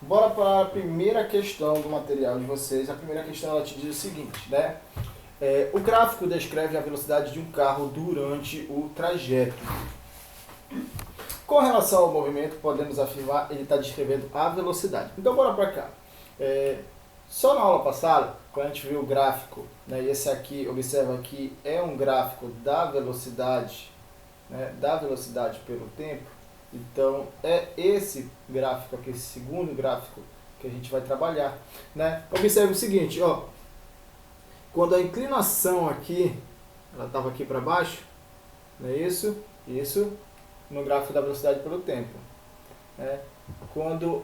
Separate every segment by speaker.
Speaker 1: Bora para a primeira questão do material de vocês. A primeira questão ela te diz o seguinte, né? O gráfico descreve a velocidade de um carro durante o trajeto. Com relação ao movimento, podemos afirmar que ele está descrevendo a velocidade. Então, bora para cá. Só na aula passada, quando a gente viu o gráfico, né, e esse aqui, observa que é um gráfico da velocidade, né, da velocidade pelo tempo. Então, é esse gráfico aqui, esse segundo gráfico que a gente vai trabalhar, né? Observe o seguinte, ó. Quando a inclinação aqui, ela estava aqui para baixo, não é isso? Isso no gráfico da velocidade pelo tempo. Né? Quando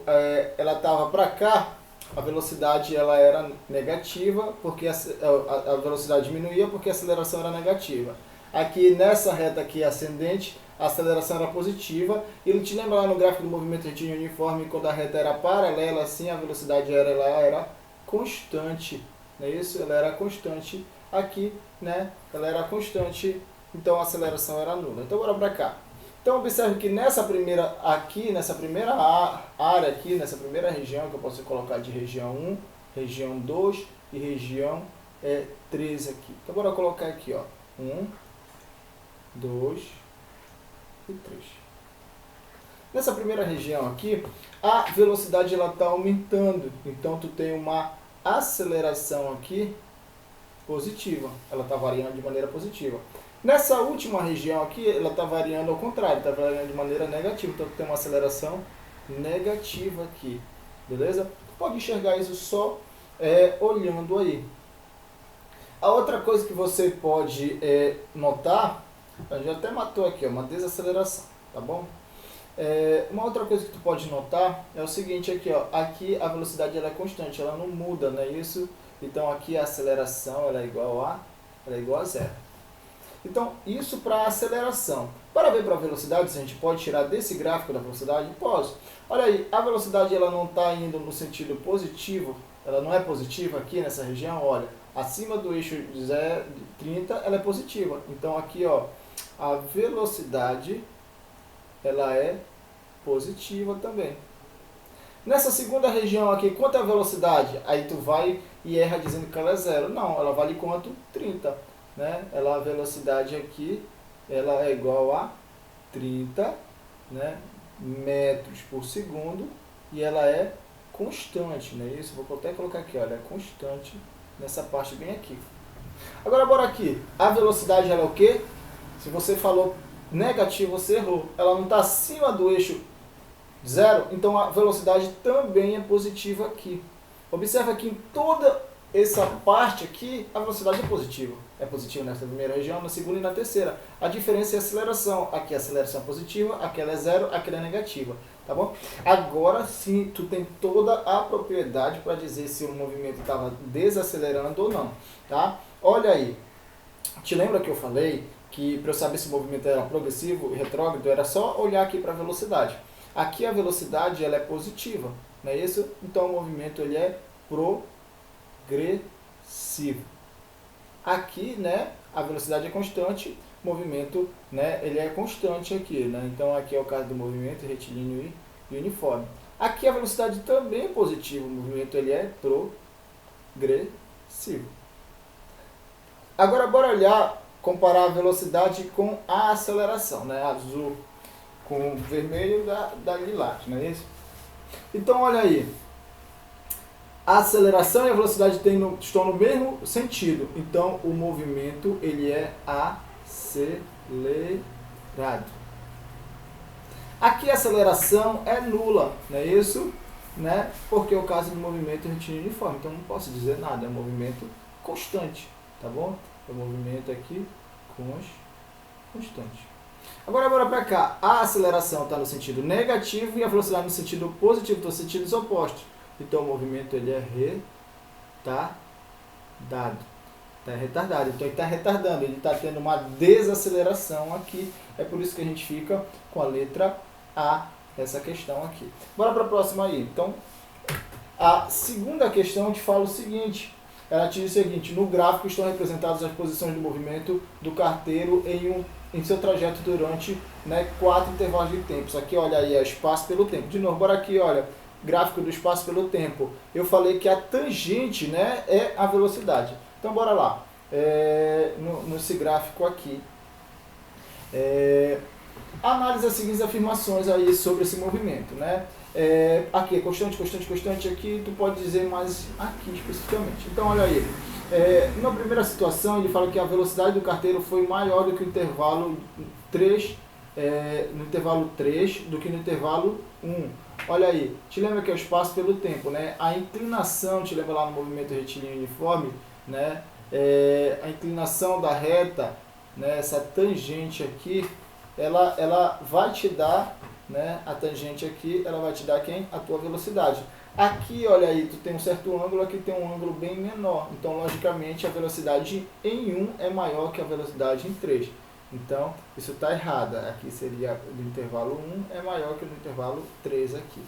Speaker 1: ela estava para cá, a velocidade ela era negativa, porque a velocidade diminuía porque a aceleração era negativa. Aqui nessa reta aqui ascendente, a aceleração era positiva. E ele te lembra lá no gráfico do movimento retilíneo uniforme, quando a reta era paralela, assim a velocidade ela era constante. Não é isso? Ela era constante aqui, né? Ela era constante, então a aceleração era nula. Então bora para cá. Então observe que nessa primeira área aqui, nessa primeira região, que eu posso colocar de região 1, região 2 e região 3 aqui. Então bora colocar aqui, ó, 1, 2 e 3. Nessa primeira região aqui, a velocidade ela está aumentando. Então tu tem uma aceleração aqui positiva. Ela está variando de maneira positiva. Nessa última região aqui, ela está variando ao contrário, está variando de maneira negativa. Então tem uma aceleração negativa aqui. Beleza? Pode enxergar isso só olhando aí. A outra coisa que você pode notar, a gente até matou aqui, ó, uma desaceleração, tá bom? Uma outra coisa que tu pode notar é o seguinte aqui, ó, aqui a velocidade ela é constante, ela não muda, não é isso? Então aqui a aceleração ela é igual a zero. Então isso para a aceleração. Para ver para a velocidade, se a gente pode tirar desse gráfico da velocidade, posso. Olha aí, a velocidade ela não está indo no sentido positivo, ela não é positiva aqui nessa região, olha, acima do eixo 30 ela é positiva. Então aqui, ó, a velocidade ela é positiva também. Nessa segunda região aqui, quanto é a velocidade? Aí tu vai e erra dizendo que ela é zero. Não, ela vale quanto? 30. Né? A velocidade aqui ela é igual a 30, né, metros por segundo e ela é constante. Né? Isso, vou até colocar aqui, olha, é constante nessa parte bem aqui. Agora bora aqui. A velocidade ela é o quê? Se você falou negativo, você errou. Ela não está acima do eixo zero, então a velocidade também é positiva aqui. Observa que em toda essa parte aqui, a velocidade é positiva. É positiva nessa primeira região, na segunda e na terceira. A diferença é a aceleração. Aqui a aceleração é positiva, aqui ela é zero, aqui ela é negativa. Tá bom? Agora sim, tu tem toda a propriedade para dizer se o movimento estava desacelerando ou não. Tá? Olha aí. Te lembra que eu falei que para eu saber se o movimento era progressivo e retrógrado, era só olhar aqui para a velocidade. Aqui a velocidade ela é positiva, não é isso? Então o movimento ele é progressivo. Aqui, né, a velocidade é constante, o movimento, né, ele é constante aqui, né? Então aqui é o caso do movimento retilíneo e uniforme. Aqui a velocidade também é positiva, o movimento ele é progressivo. Agora bora olhar, comparar a velocidade com a aceleração, né? Azul com o vermelho da lilás, não é isso? Então olha aí, a aceleração e a velocidade estão no mesmo sentido, então o movimento ele é acelerado. Aqui a aceleração é nula, não é isso? Né? Porque é o caso do movimento retilíneo uniforme, então não posso dizer nada, é um movimento constante, tá bom? É um movimento aqui constante. Agora bora para cá, a aceleração está no sentido negativo e a velocidade no sentido positivo, estão sentidos opostos. Então o movimento ele é retardado. Está retardado, então ele está retardando, ele está tendo uma desaceleração aqui. É por isso que a gente fica com a letra A, essa questão aqui. Bora para a próxima aí. Então, a segunda questão te fala o seguinte. Ela te diz o seguinte: no gráfico estão representadas as posições do movimento do carteiro em seu trajeto durante 4 intervalos de tempos. Aqui, olha aí, é espaço pelo tempo. De novo, bora aqui, olha. gráfico do espaço pelo tempo, eu falei que a tangente, né, é a velocidade. Então, bora lá. Nesse gráfico aqui. Analise as seguintes afirmações aí sobre esse movimento, né? Aqui é constante, constante, constante, aqui tu pode dizer mais aqui especificamente. Então, olha aí. Na primeira situação, ele fala que a velocidade do carteiro foi maior do que o intervalo 3, no intervalo 3 do que no intervalo 1. Olha aí, te lembra que é o espaço pelo tempo, né? A inclinação, te lembra lá no movimento retilíneo uniforme, né? A inclinação da reta, né? Essa tangente aqui, ela vai te dar, né? A tangente aqui, ela vai te dar quem? A tua velocidade. Aqui, olha aí, tu tem um certo ângulo, aqui tem um ângulo bem menor. Então, logicamente, a velocidade em 1 é maior que a velocidade em 3. Então, isso está errado. Aqui seria do intervalo 1 é maior que o do intervalo 3 aqui.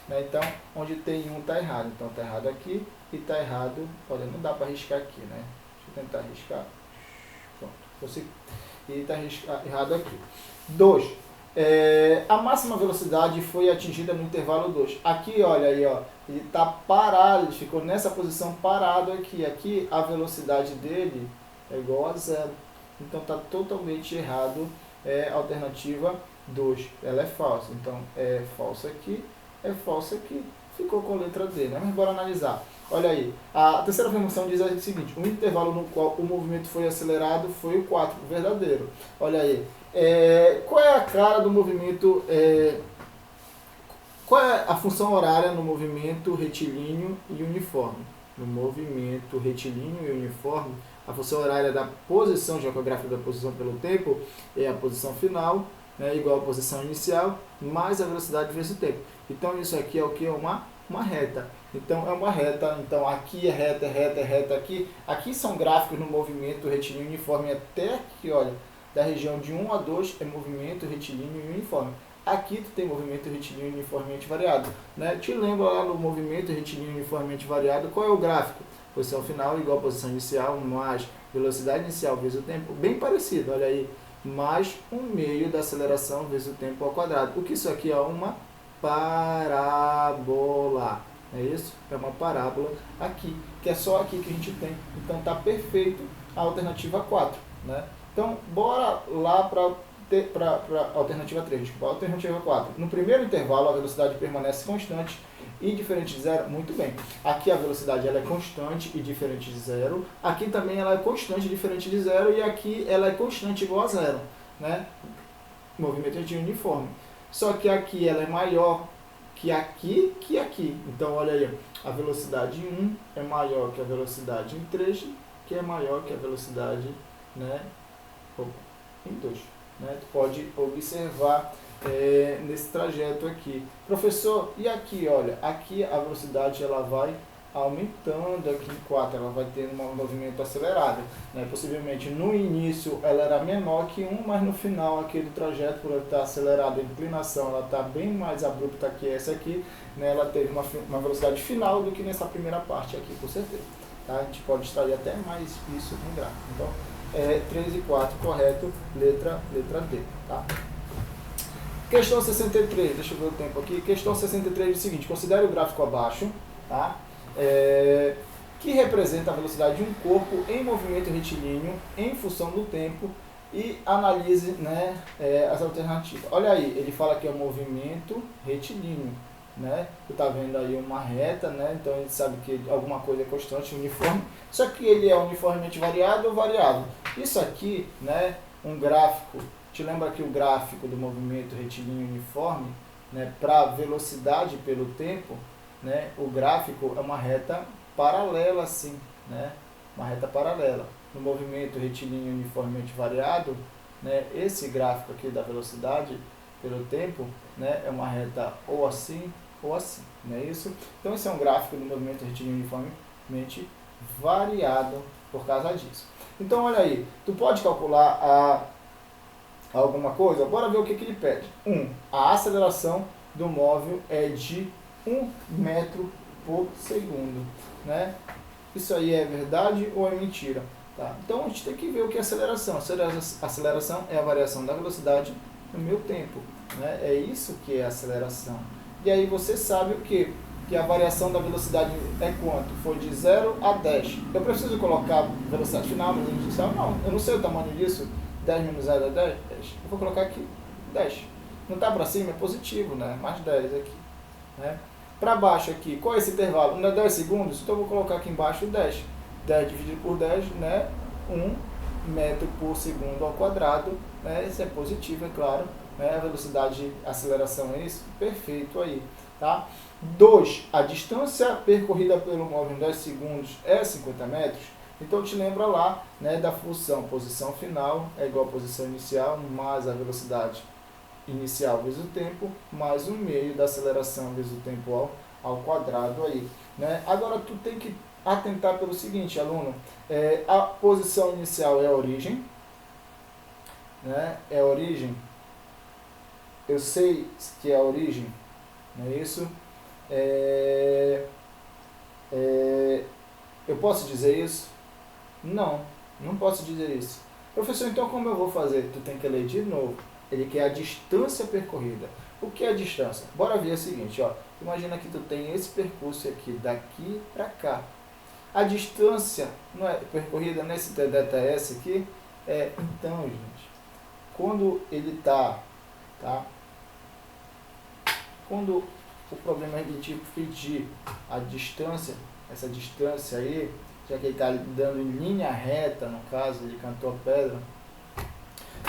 Speaker 1: Né? Então, onde tem 1 está errado. Então, está errado aqui e está errado... Olha, não dá para riscar aqui, né? Deixa eu tentar riscar. Pronto, consegui. E está errado aqui. 2. A máxima velocidade foi atingida no intervalo 2. Aqui, olha aí, ó, ele está parado, ele ficou nessa posição parado aqui. Aqui a velocidade dele é igual a 0. Então está totalmente errado. Alternativa 2. Ela é falsa. Então é falsa aqui, é falsa aqui. Ficou com a letra D, né? Mas bora analisar. Olha aí. A terceira afirmação diz o seguinte: o intervalo no qual o movimento foi acelerado foi o 4. Verdadeiro. Olha aí. Qual é a cara do movimento, qual é a função horária no movimento retilíneo e uniforme? No movimento retilíneo e uniforme, a função horária da posição geográfica da posição pelo tempo é a posição final, né, igual à posição inicial, mais a velocidade vezes o tempo. Então isso aqui é o que? Uma reta. Então é uma reta, então aqui é reta, é reta, é reta aqui. Aqui são gráficos no movimento retilíneo e uniforme até aqui, olha. Da região de 1 a 2 é movimento retilíneo e uniforme. Aqui tu tem movimento retilíneo uniformemente variado. Né? Te lembra lá no movimento retilíneo uniformemente variado, qual é o gráfico? Posição final igual a posição inicial, mais velocidade inicial vezes o tempo. Bem parecido, olha aí. Mais 1/2 da aceleração vezes o tempo ao quadrado. O que isso aqui é? Uma parábola. É isso? É uma parábola aqui, que é só aqui que a gente tem. Então está perfeito a alternativa 4. Né? Então, bora lá para a alternativa 3, desculpa, a alternativa 4. No primeiro intervalo, a velocidade permanece constante e diferente de zero. Muito bem. Aqui a velocidade ela é constante e diferente de zero. Aqui também ela é constante e diferente de zero. E aqui ela é constante igual a zero. Né? Movimento retilíneo uniforme. Só que aqui ela é maior que aqui que aqui. Então, olha aí. A velocidade em 1 é maior que a velocidade em 3, que é maior que a velocidade, né, em 2. Né? Tu pode observar nesse trajeto aqui. Professor, e aqui, olha, aqui a velocidade ela vai aumentando aqui em 4, ela vai ter um movimento acelerado. Né? Possivelmente no início ela era menor que 1, mas no final aqui do trajeto, por ela estar acelerada, a inclinação ela está bem mais abrupta que essa aqui, né? Ela teve uma velocidade final do que nessa primeira parte aqui, com certeza. Tá? A gente pode extrair até mais isso no gráfico. Então, 3 e 4, correto, letra D, tá? Questão 63, deixa eu ver o tempo aqui. Questão 63 é o seguinte: considere o gráfico abaixo, tá? Que representa a velocidade de um corpo em movimento retilíneo em função do tempo e analise, né, as alternativas. Olha aí, ele fala que é um movimento retilíneo. Né? Tu tá vendo aí uma reta, né? Então a gente sabe que alguma coisa é constante, uniforme, só que ele é uniformemente variado ou variável. Isso aqui, né, um gráfico, te lembra que o gráfico do movimento retilíneo uniforme, né, para velocidade pelo tempo, né, o gráfico é uma reta paralela assim, né? Uma reta paralela. No movimento retilíneo uniformemente variado, né, esse gráfico aqui da velocidade pelo tempo, né, é uma reta ou assim, não é isso? Então esse é um gráfico do movimento retilíneo uniformemente variado por causa disso. Então olha aí, tu pode calcular alguma coisa? Bora ver o que ele pede. A aceleração do móvel é de 1 metro por segundo. Né? Isso aí é verdade ou é mentira? Tá? Então a gente tem que ver o que é aceleração. Aceleração é a variação da velocidade no meu tempo. Né? É isso que é aceleração. E aí você sabe o quê? Que a variação da velocidade é quanto? Foi de 0 a 10. Eu preciso colocar velocidade final, velocidade inicial? Não, eu não sei o tamanho disso. 10 menos 0 é 10? Eu vou colocar aqui 10. Não está para cima, é positivo, né? Mais 10 aqui. Né? Para baixo aqui, qual é esse intervalo? Não é 10 segundos? Então eu vou colocar aqui embaixo 10. 10 dividido por 10, né? 1 metro por segundo ao quadrado. Né? Isso é positivo, é claro. Né? A velocidade, a aceleração é isso? Perfeito aí. Tá? 2. A distância percorrida pelo móvel em 10 segundos é 50 metros. Então te lembra lá, né, da função posição final é igual a posição inicial mais a velocidade inicial vezes o tempo, mais 1/2 da aceleração vezes o tempo ao quadrado aí. Né? Agora tu tem que atentar pelo seguinte, aluno, a posição inicial é a origem, né? É a origem, eu sei que é a origem, não é isso? Eu posso dizer isso? Não, não posso dizer isso. Professor, então como eu vou fazer? Tu tem que ler de novo. Ele quer a distância percorrida. O que é a distância? Bora ver o seguinte, ó. Imagina que tu tem esse percurso aqui, daqui para cá. A distância não é percorrida nesse ΔS aqui? Então, gente, quando ele tá? Quando o problema é de tipo pedir a distância, essa distância aí, já que ele está dando em linha reta, no caso, ele cantou a pedra.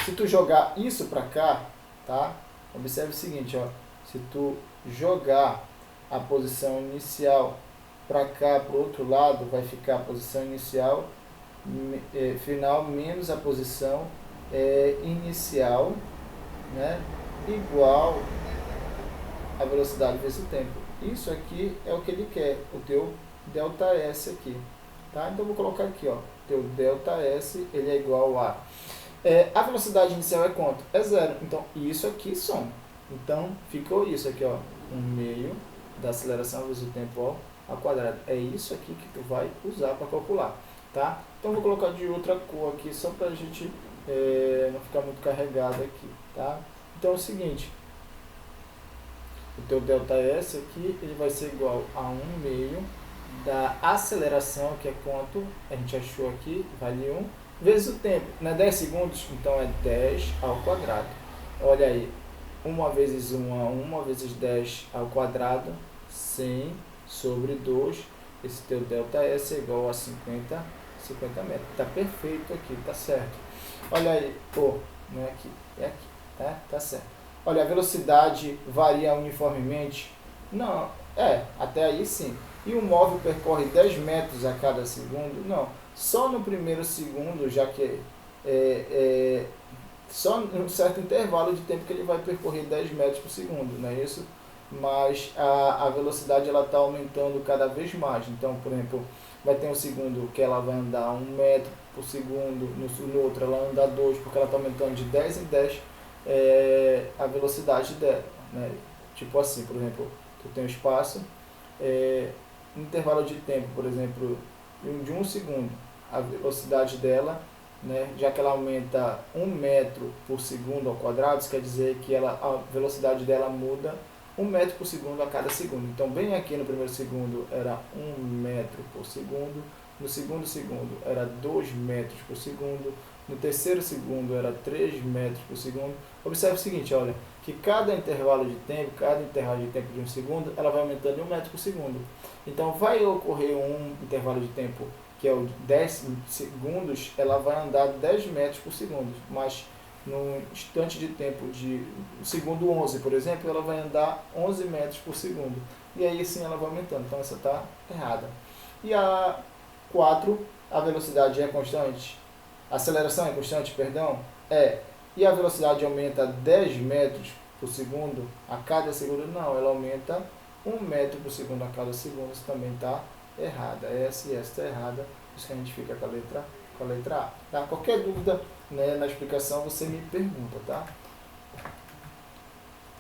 Speaker 1: Se tu jogar isso para cá, tá? Observe o seguinte, ó. Se tu jogar a posição inicial para cá, para o outro lado, vai ficar a posição inicial final menos a posição inicial, né? Igual a velocidade vezes o tempo. Isso aqui é o que ele quer, o teu ΔS aqui. Tá? Então, eu vou colocar aqui, ó, teu ΔS, ele é igual a... a velocidade inicial é quanto? É 0. Então, isso aqui soma. Então, ficou isso aqui, ó, 1/2 da aceleração vezes o tempo ao quadrado. É isso aqui que tu vai usar para calcular. Tá? Então, eu vou colocar de outra cor aqui, só para a gente não ficar muito carregado aqui. Tá? Então, é o seguinte... O teu ΔS aqui, ele vai ser igual a 1/2 da aceleração, que é quanto? A gente achou aqui, vale 1, vezes o tempo. Não é 10 segundos? Então é 10 ao quadrado. Olha aí, 1 vezes 1 é 1 vezes 10 ao quadrado, 100 sobre 2. Esse teu ΔS é igual a 50 metros. Tá perfeito aqui, tá certo. Olha aí, não é aqui, é aqui, tá certo. Olha, a velocidade varia uniformemente? Não, até aí sim. E o móvel percorre 10 metros a cada segundo? Não. Só no primeiro segundo, já que só em um certo intervalo de tempo que ele vai percorrer 10 metros por segundo, não é isso? Mas a velocidade está aumentando cada vez mais. Então, por exemplo, vai ter um segundo que ela vai andar 1 metro por segundo, no outro ela anda 2, porque ela está aumentando de 10 em 10 a velocidade dela, né? Tipo assim, por exemplo, tu tem um espaço, intervalo de tempo, por exemplo, de 1 segundo, a velocidade dela, né, já que ela aumenta 1 metro por segundo ao quadrado, isso quer dizer que a velocidade dela muda 1 metro por segundo a cada segundo. Então, bem aqui no primeiro segundo era 1 metro por segundo, no segundo segundo era 2 metros por segundo, no terceiro segundo era 3 metros por segundo. Observe o seguinte, olha, que cada intervalo de tempo de 1 segundo, ela vai aumentando 1 metro por segundo. Então, vai ocorrer um intervalo de tempo que é o 10 segundos, ela vai andar 10 metros por segundo. Mas, no instante de tempo de segundo 11, por exemplo, ela vai andar 11 metros por segundo. E aí, sim, ela vai aumentando. Então, essa está errada. E a 4, a velocidade é constante? A aceleração é constante, perdão? E a velocidade aumenta 10 metros por segundo a cada segundo? Não, ela aumenta 1 metro por segundo a cada segundo. Isso também está errada. Essa e essa está errada. Por isso que a gente fica com a letra A. Tá? Qualquer dúvida, né, na explicação, você me pergunta, tá?